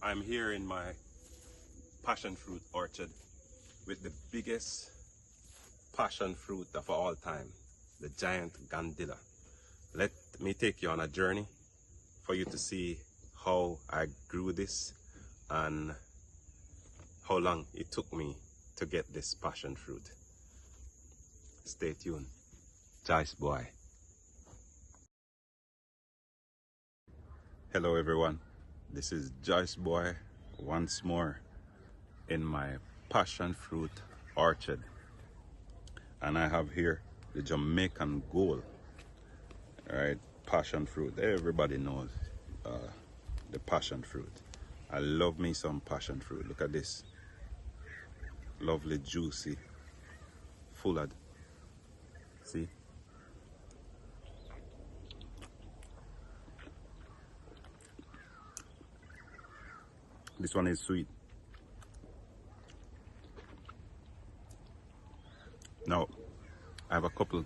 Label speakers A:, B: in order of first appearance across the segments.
A: I'm here in my passion fruit orchard with the biggest passion fruit of all time, the Giant Granadilla. Let me take you on a journey for you to see how I grew this and how long it took me to get this passion fruit. Stay tuned. Joyce Boy. Hello everyone, this is Joyce Boy once more in my passion fruit orchard, and I have here the Jamaican Gold. Alright, passion fruit. Everybody knows the passion fruit. I love me some passion fruit. Look at this, lovely, juicy, full of, see, this one is sweet. Now I have a couple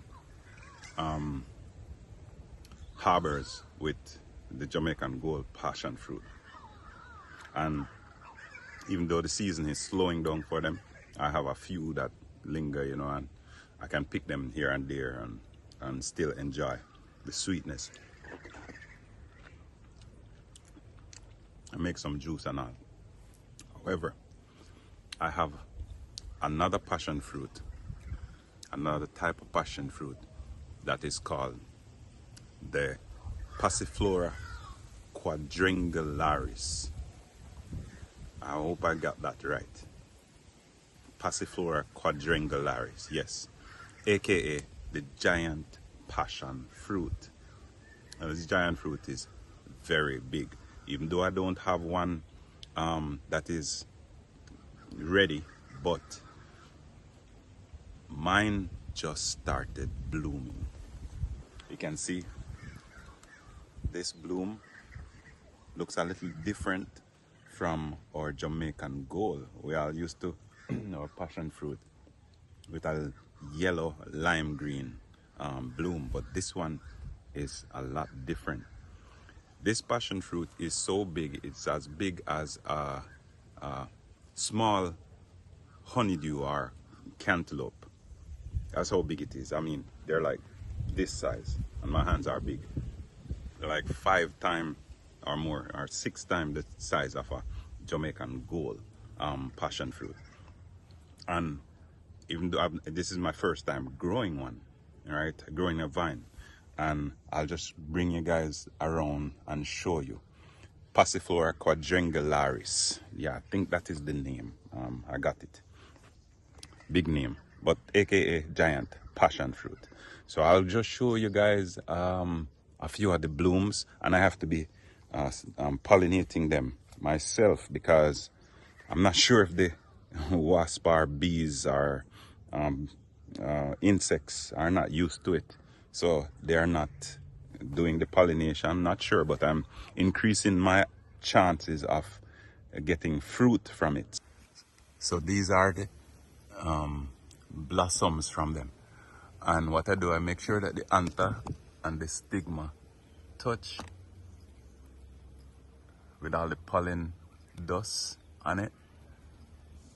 A: harbors with the Jamaican Gold passion fruit, and even though the season is slowing down for them, I have a few that linger, you know, and I can pick them here and there and still enjoy the sweetness and make some juice and all. However, I have another passion fruit, another type of passion fruit that is called the passiflora quadrangularis. I hope I got that right. Passiflora quadrangularis, yes, aka the giant passion fruit. Now, this giant fruit is very big. Even though I don't have one that is ready, but mine just started blooming. You can see this bloom looks a little different from our Jamaican Gold. We are used to our passion fruit with a yellow lime green bloom, but this one is a lot different. This passion fruit is so big, it's as big as a small honeydew or cantaloupe. That's how big it is. I mean, they're like this size, and my hands are big. They're like 5 times or more, or 6 times the size of a Jamaican Gold passion fruit. And even though this is my first time growing one, all right, growing a vine, and I'll just bring you guys around and show you. Passiflora quadrangularis. Yeah, I think that is the name. I got it. Big name, but aka giant passion fruit. So I'll just show you guys a few of the blooms, and I have to be pollinating them myself because I'm not sure if the wasp or bees or insects are not used to it, so they are not doing the pollination. I'm not sure, but I'm increasing my chances of getting fruit from it. So these are the blossoms from them, and what I do, I make sure that the anther and the stigma touch with all the pollen dust on it.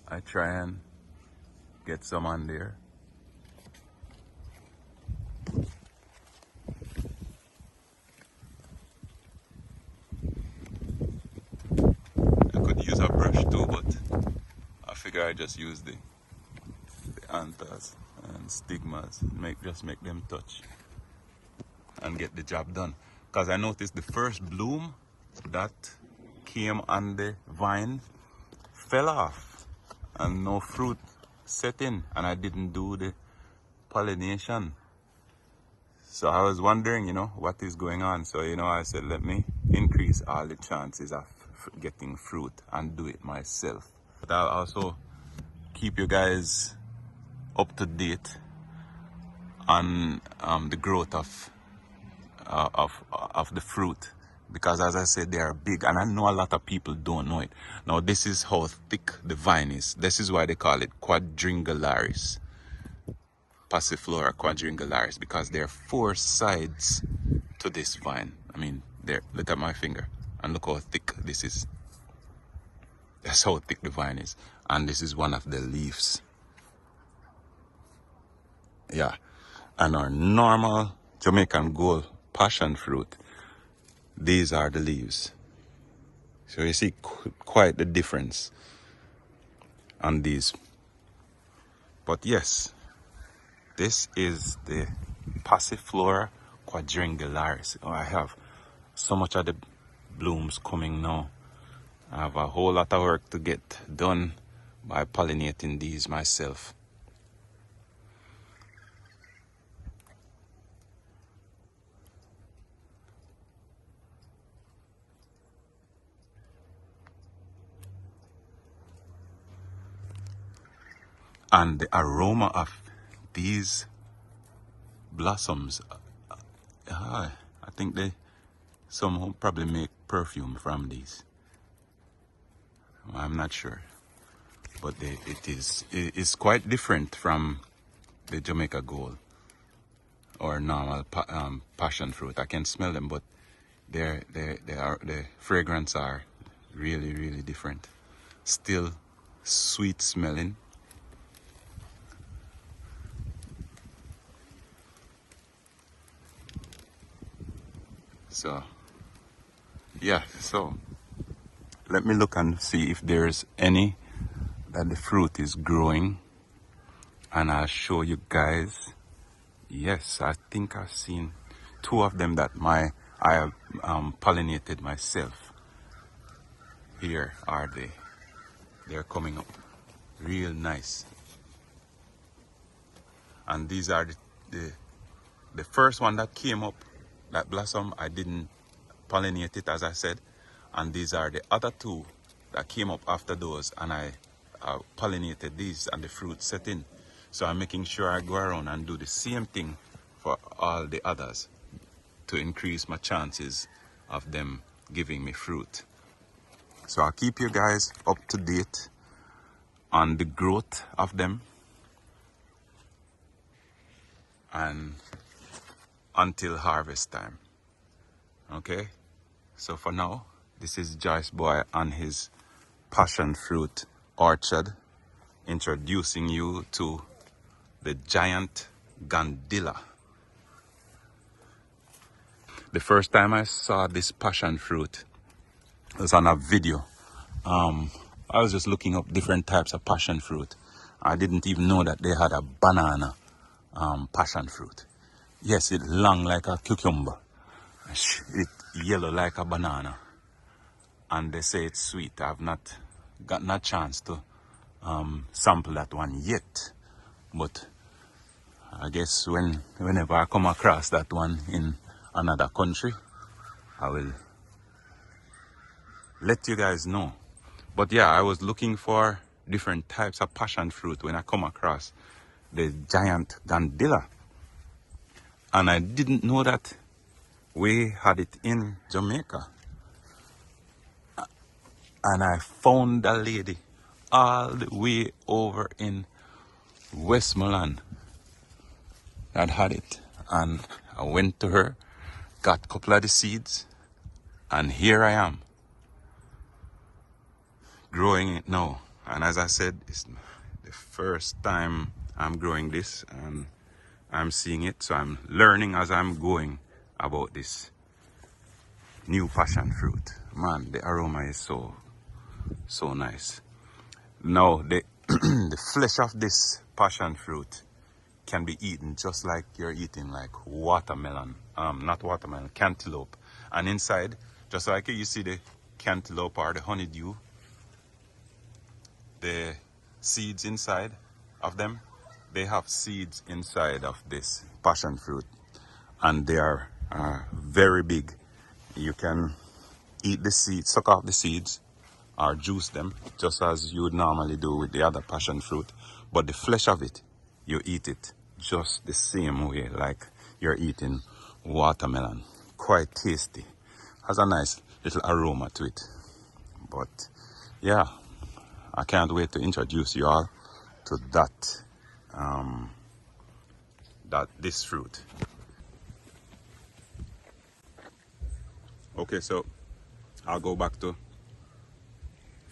A: I try and get some on there. I could use a brush too, but I figure I just use the anthers and stigmas, just make them touch and get the job done. Because I noticed the first bloom that came on the vine fell off and no fruit set in, and I didn't do the pollination. So I was wondering, you know, what is going on. So, you know, I said, let me increase all the chances of getting fruit and do it myself. But I'll also keep you guys up to date on the growth of the fruit, because as I said, they are big, and I know a lot of people don't know it. Now this is how thick the vine is. This is why they call it quadrangularis, passiflora quadrangularis, because there are 4 sides to this vine. I mean, there, look at my finger and look how thick this is. That's how thick the vine is. And this is one of the leaves. Yeah. And our normal Jamaican gold passion fruit, these are the leaves. So you see quite the difference on these. But yes, this is the passiflora quadrangularis. Oh, I have so much of the blooms coming now. I have a whole lot of work to get done by pollinating these myself. And the aroma of these blossoms, I think they somehow probably make perfume from these. I'm not sure, but it's quite different from the Jamaica Gold or normal passion fruit. I can smell them, but the fragrance are really, really different. Still sweet smelling. So yeah, so let me look and see if there's any that the fruit is growing, and I'll show you guys. Yes, I think I've seen two of them that I have pollinated myself. Here are they. They're coming up real nice. And these are the first one that came up, that blossom. I didn't pollinate it, as I said. And these are the other two that came up after those, and I pollinated these and the fruit set in. So I'm making sure I go around and do the same thing for all the others to increase my chances of them giving me fruit. So I'll keep you guys up to date on the growth of them, and until harvest time. Okay, so for now, this is Joyce Boy on his passion fruit orchard, introducing you to the Giant Granadilla. The first time I saw this passion fruit was on a video. I was just looking up different types of passion fruit. I didn't even know that they had a banana passion fruit. Yes, it's long like a cucumber. It's yellow like a banana. And they say it's sweet. I've not gotten a chance to sample that one yet. But I guess whenever I come across that one in another country, I will let you guys know. But yeah, I was looking for different types of passion fruit when I come across the Giant Granadilla. And I didn't know that we had it in Jamaica. And I found a lady all the way over in Westmoreland that had it. And I went to her, got a couple of the seeds, and here I am growing it now. And as I said, it's the first time I'm growing this, and I'm seeing it, so I'm learning as I'm going about this new passion fruit. Man, the aroma is so nice. Now the the flesh of this passion fruit can be eaten just like you're eating like watermelon, not watermelon, cantaloupe. And inside, just like you see the cantaloupe or the honeydew, the seeds inside of them, they have seeds inside of this passion fruit, and they are very big. You can eat the seeds, suck out the seeds, or juice them just as you would normally do with the other passion fruit. But the flesh of it, you eat it just the same way like you're eating watermelon. Quite tasty. Has a nice little aroma to it. But yeah, I can't wait to introduce you all to this fruit. Okay, so I'll go back to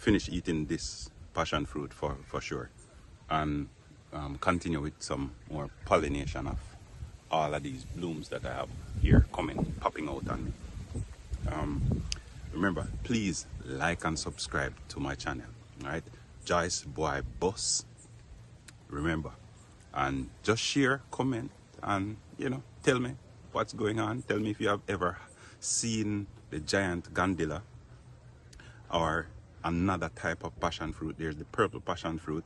A: finish eating this passion fruit for sure, and continue with some more pollination of all of these blooms that I have here popping out on me. Remember, please like and subscribe to my channel. All right, Joyce Boy Boss. Remember, and just share, comment, and tell me what's going on. Tell me if you have ever seen the giant gandilla or another type of passion fruit. There's the purple passion fruit.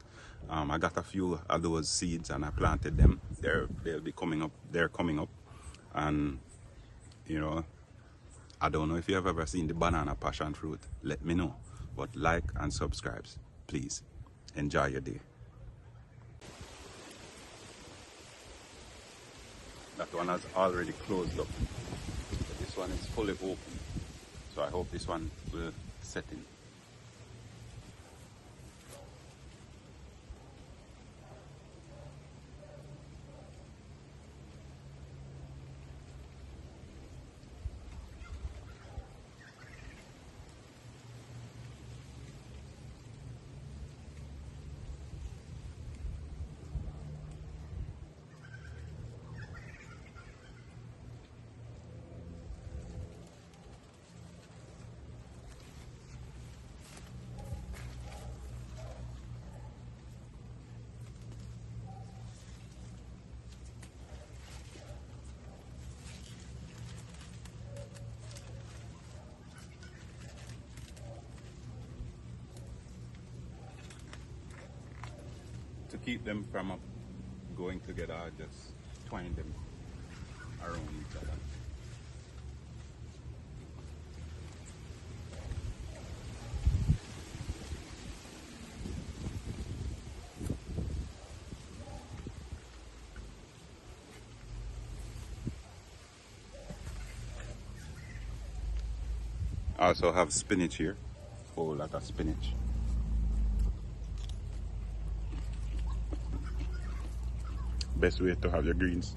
A: I got a few of those seeds and I planted them. They'll be coming up. They're coming up, and I don't know if you have ever seen the banana passion fruit. Let me know. But like and subscribe, please. Enjoy your day. That one has already closed up. But this one is fully open. So I hope this one will set in. To keep them from going together, I just twine them around each other. I also have spinach here, a whole lot of spinach. Best way to have your greens.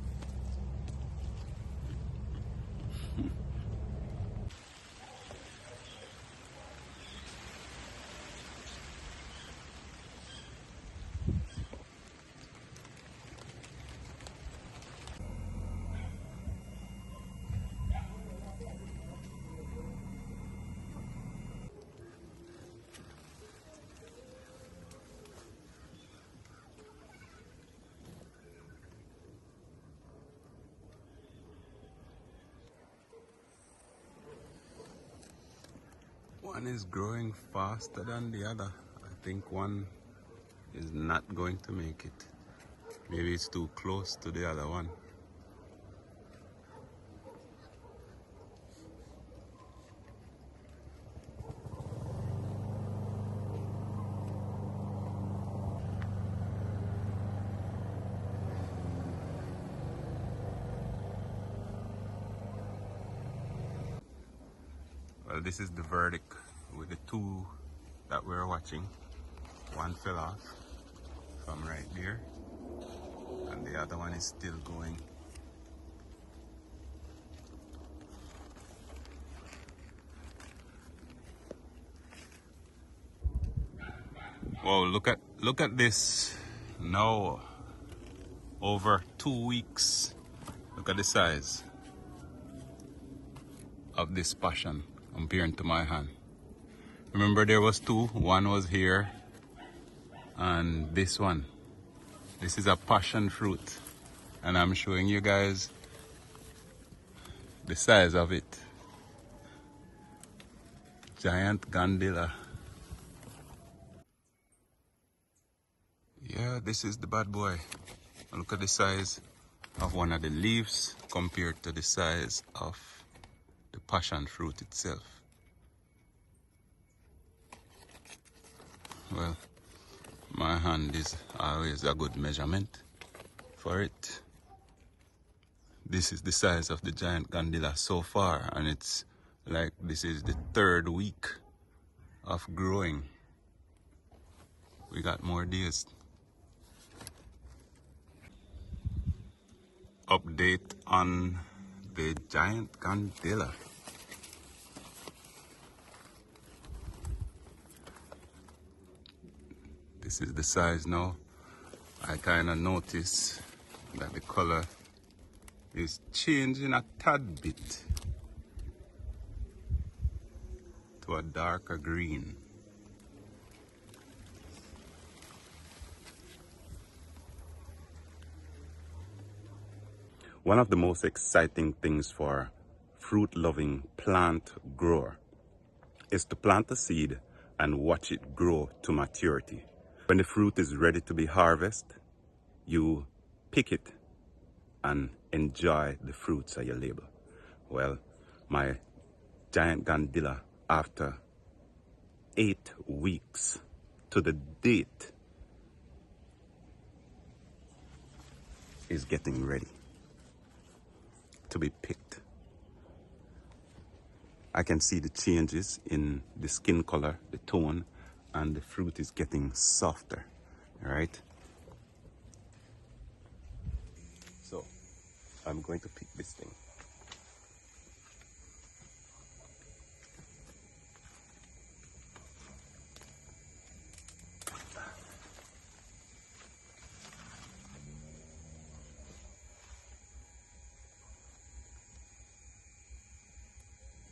A: One is growing faster than the other. I think one is not going to make it. Maybe it's too close to the other one. Well, this is the verdict with the two that we're watching. One fell off from right there, and the other one is still going. Whoa, look at this now. Over 2 weeks. Look at the size of this passion comparing to my hand. Remember, there was two. One was here, and this one. This is a passion fruit, and I'm showing you guys the size of it. Giant Granadilla. Yeah, this is the bad boy. Look at the size of one of the leaves compared to the size of the passion fruit itself. Well, my hand is always a good measurement for it. This is the size of the Giant Granadilla so far, and it's like this is the 3rd week of growing. We got more days. Update on the Giant Granadilla. This is the size now. I kind of notice that the color is changing a tad bit to a darker green. One of the most exciting things for fruit-loving plant grower is to plant a seed and watch it grow to maturity. When the fruit is ready to be harvested, you pick it and enjoy the fruits of your labor. Well, my Giant Granadilla, after 8 weeks to the date, is getting ready to be picked. I can see the changes in the skin color, the tone, and the fruit is getting softer, all right? So, I'm going to pick this thing.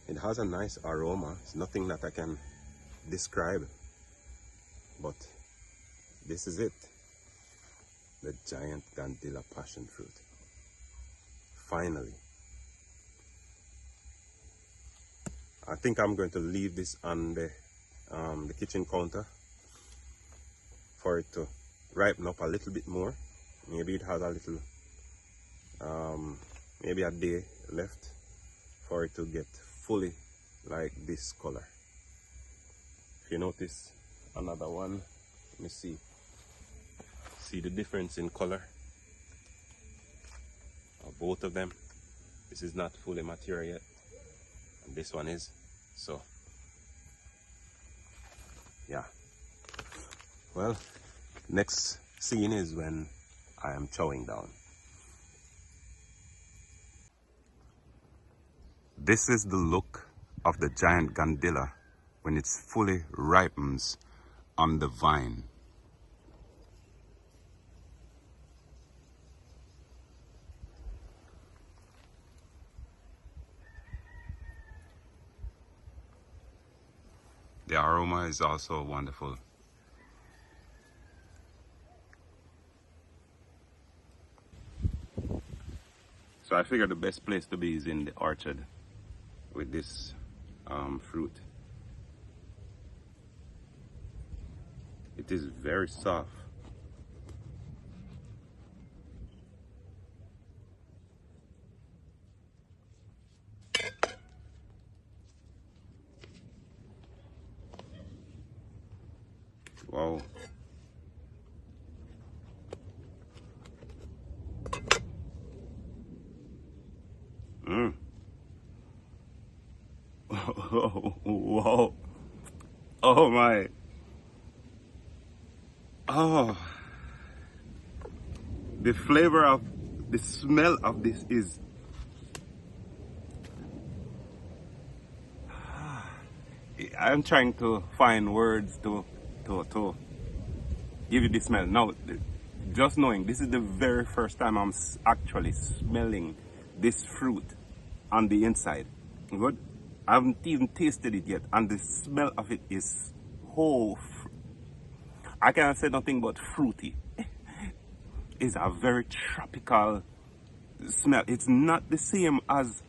A: It has a nice aroma. It's nothing that I can describe, but this is it. The Giant Granadilla passion fruit. Finally. I think I'm going to leave this on the kitchen counter for it to ripen up a little bit more. Maybe it has a little, maybe a day left for it to get fully like this color. If you notice another one, let me see the difference in color of both of them. This is not fully mature yet, and this one is. So yeah, well, next scene is when I am chowing down. This is the look of the Giant Granadilla when it's fully ripens on the vine. The aroma is also wonderful. So I figured the best place to be is in the orchard with this fruit. It is very soft. Wow. Oh, whoa. Oh my. Oh. The flavor of, the smell of this is, I'm trying to find words to give you the smell. Now, just knowing this is the very first time I'm actually smelling this fruit on the inside. Good? I haven't even tasted it yet, and the smell of it is I cannot say nothing but fruity. It's a very tropical smell. It's not the same as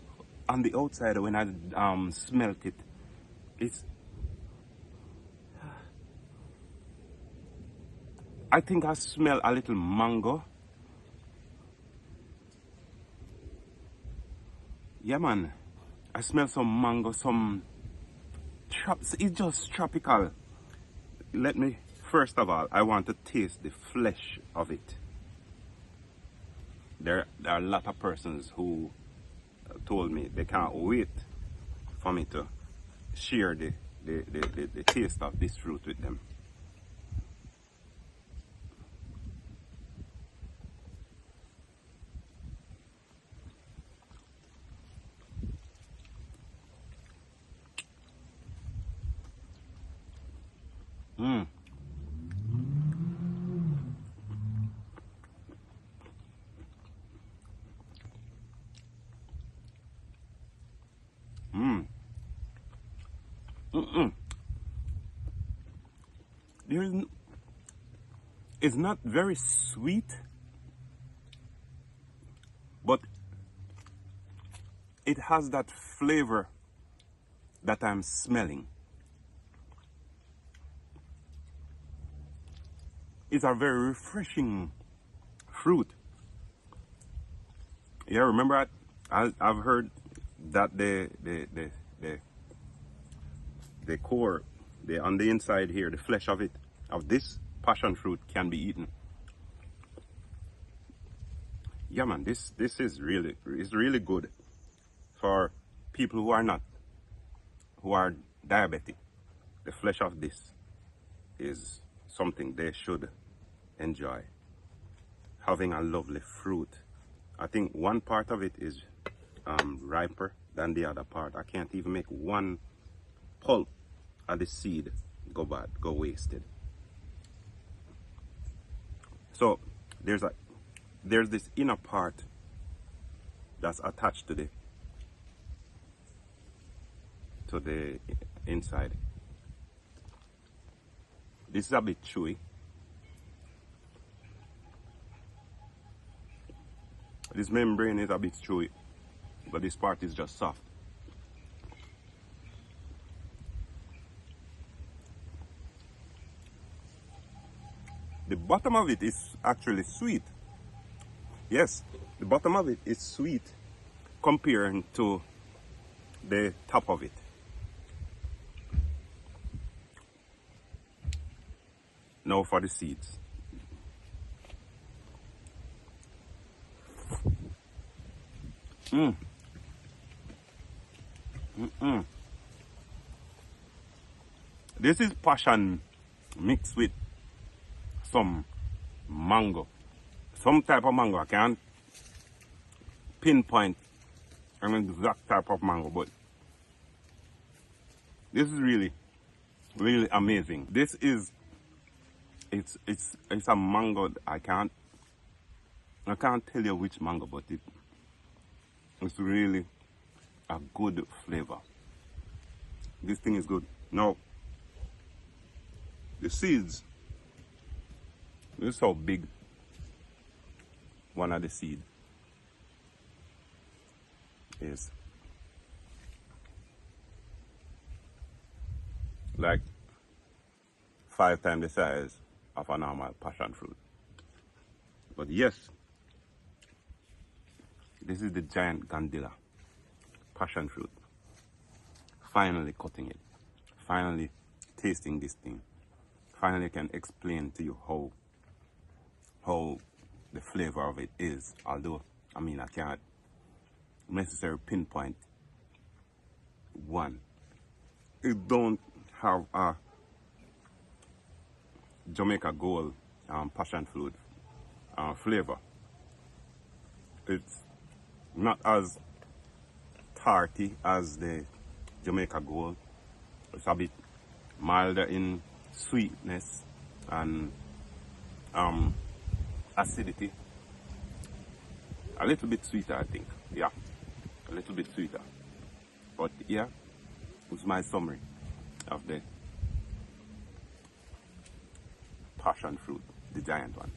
A: on the outside when I smelt it. I think I smell a little mango. Yeah, man. I smell some mango, it's just tropical. Let me, first of all, I want to taste the flesh of it. There are a lot of persons who told me they can't wait for me to share the taste of this fruit with them. there is it's not very sweet, but it has that flavor that I'm smelling. It's a very refreshing fruit. Yeah, remember I've heard that the core, on the inside here, the flesh of this passion fruit can be eaten. Yeah, man, this is really good for people who are diabetic. The flesh of this is something they should enjoy. Having a lovely fruit. I think one part of it is riper than the other part. I can't even make one pulp of the seed go bad, go wasted. So there's this inner part that's attached to the inside. This is a bit chewy. This membrane is a bit chewy, but this part is just soft. The bottom of it is actually sweet. Yes, the bottom of it is sweet comparing to the top of it. Now for the seeds. This is passion mixed with some mango. Some type of mango. I can't pinpoint an exact type of mango, but this is really amazing. This is it's a mango. I can't tell you which mango, but it's really a good flavor. This thing is good. Now the seeds, this is how big one of the seed is. Like 5 times the size of a normal passion fruit. But yes, this is the Giant Granadilla passion fruit. Finally cutting it. Finally tasting this thing. Finally can explain to you how the flavor of it is. Although, I mean, I can't necessarily pinpoint one. It don't have a Jamaica Gold passion fruit flavor. It's not as tarty as the Jamaica Gold. It's a bit milder in sweetness and acidity. A little bit sweeter, I think. Yeah, a little bit sweeter. But yeah, it's my summary of the passion fruit, the giant one.